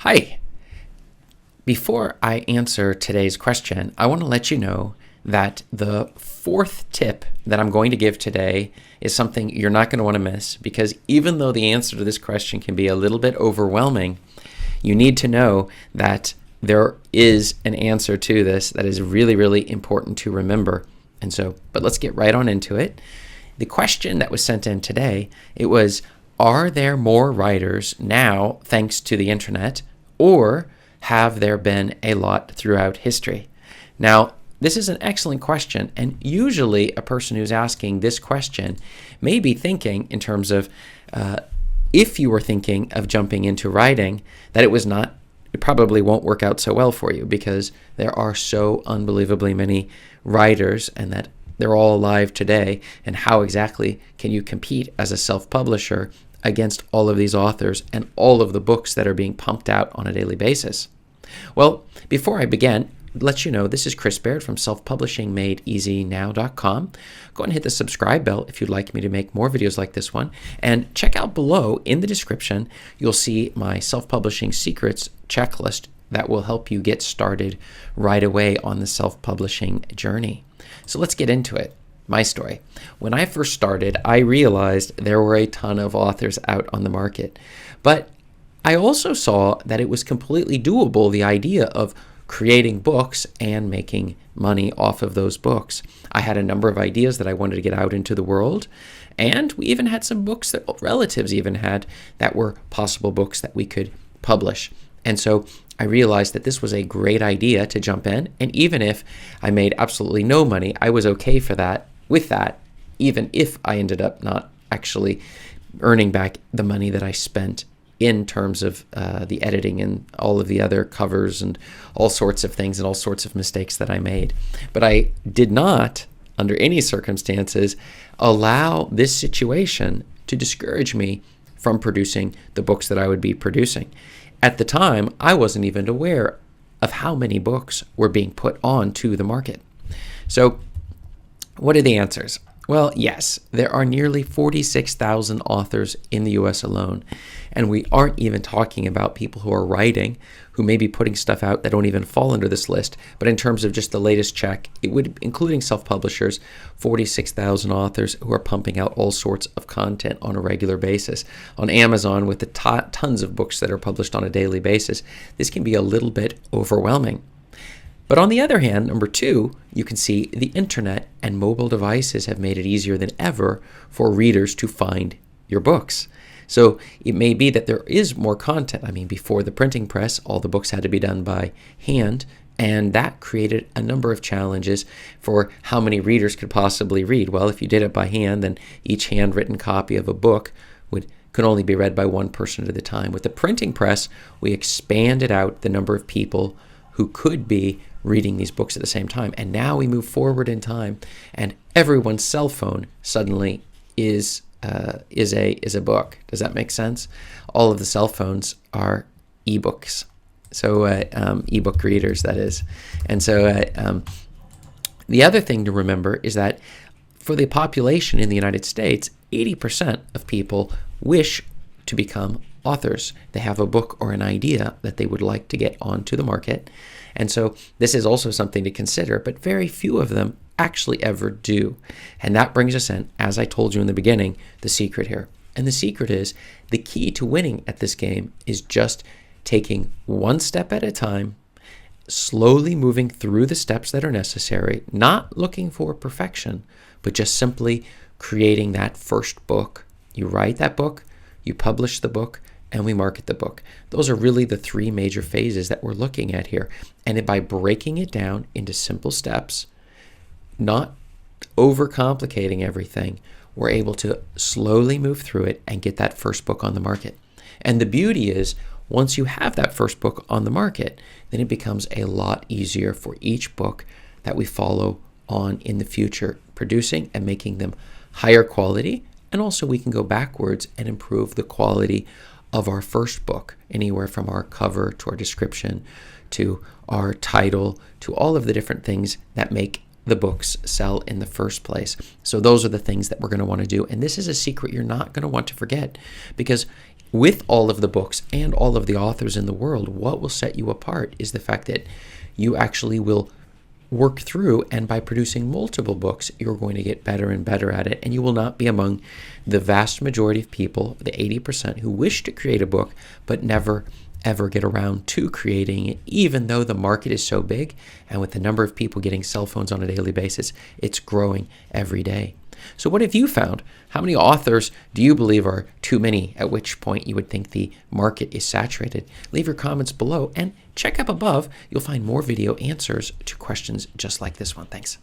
Hi. Before I answer today's question, I want to let you know that the fourth tip that I'm going to give today is something you're not going to want to miss, because even though the answer to this question can be a little bit overwhelming, you need to know that there is an answer to this that is really, really important to remember. But let's get right on into it. The question that was sent in today, it was, are there more writers now thanks to the internet, or have there been a lot throughout history? Now, this is an excellent question, and usually a person who's asking this question may be thinking in terms of if you were thinking of jumping into writing, that it probably won't work out so well for you, because there are so unbelievably many writers and that they're all alive today. And how exactly can you compete as a self-publisher against all of these authors and all of the books that are being pumped out on a daily basis? Well, before I begin, let you know this is Chris Baird from selfpublishingmadeeasynow.com. Go and hit the subscribe bell if you'd like me to make more videos like this one. And check out below in the description, you'll see my self-publishing secrets checklist that will help you get started right away on the self-publishing journey. So let's get into it. My story. When I first started, I realized there were a ton of authors out on the market. But I also saw that it was completely doable, the idea of creating books and making money off of those books. I had a number of ideas that I wanted to get out into the world, and we even had some books that relatives even had that were possible books that we could publish. And so I realized that this was a great idea to jump in, and even if I made absolutely no money, I was okay with that, even if I ended up not actually earning back the money that I spent in terms of the editing and all of the other covers and all sorts of things and all sorts of mistakes that I made. But I did not, under any circumstances, allow this situation to discourage me from producing the books that I would be producing. At the time, I wasn't even aware of how many books were being put onto the market. So what are the answers? Well, yes, there are nearly 46,000 authors in the US alone, and we aren't even talking about people who are writing, who may be putting stuff out that don't even fall under this list. But in terms of just the latest check, it would, including self-publishers, 46,000 authors who are pumping out all sorts of content on a regular basis. On Amazon, with the tons of books that are published on a daily basis, this can be a little bit overwhelming. But on the other hand, number two, you can see the internet and mobile devices have made it easier than ever for readers to find your books. So it may be that there is more content. I mean, before the printing press, all the books had to be done by hand, and that created a number of challenges for how many readers could possibly read. Well, if you did it by hand, then each handwritten copy of a book could only be read by one person at a time. With the printing press, we expanded out the number of people who could be reading these books at the same time. And now we move forward in time, and everyone's cell phone suddenly is a book. Does that make sense? All of the cell phones are ebooks. So ebook readers, that is. And so the other thing to remember is that for the population in the United States, 80% of people wish to become authors. They have a book or an idea that they would like to get onto the market. And so this is also something to consider, but very few of them actually ever do. And that brings us in, as I told you in the beginning, the secret here. And the secret is, the key to winning at this game is just taking one step at a time, slowly moving through the steps that are necessary, not looking for perfection, but just simply creating that first book. You write that book, you publish the book, and we market the book. Those are really the three major phases that we're looking at here. And by breaking it down into simple steps, not overcomplicating everything, we're able to slowly move through it and get that first book on the market. And the beauty is, once you have that first book on the market, then it becomes a lot easier for each book that we follow on in the future, producing and making them higher quality. And also we can go backwards and improve the quality of our first book, anywhere from our cover to our description to our title to all of the different things that make the books sell in the first place. So those are the things that we're going to want to do. And this is a secret you're not going to want to forget, because with all of the books and all of the authors in the world, what will set you apart is the fact that you actually will work through, and by producing multiple books, you're going to get better and better at it, and you will not be among the vast majority of people, the 80%, who wish to create a book but never ever get around to creating it, even though the market is so big, and with the number of people getting cell phones on a daily basis, it's growing every day. So what have you found? How many authors do you believe are too many, at which point you would think the market is saturated? Leave your comments below and check up above. You'll find more video answers to questions just like this one. Thanks.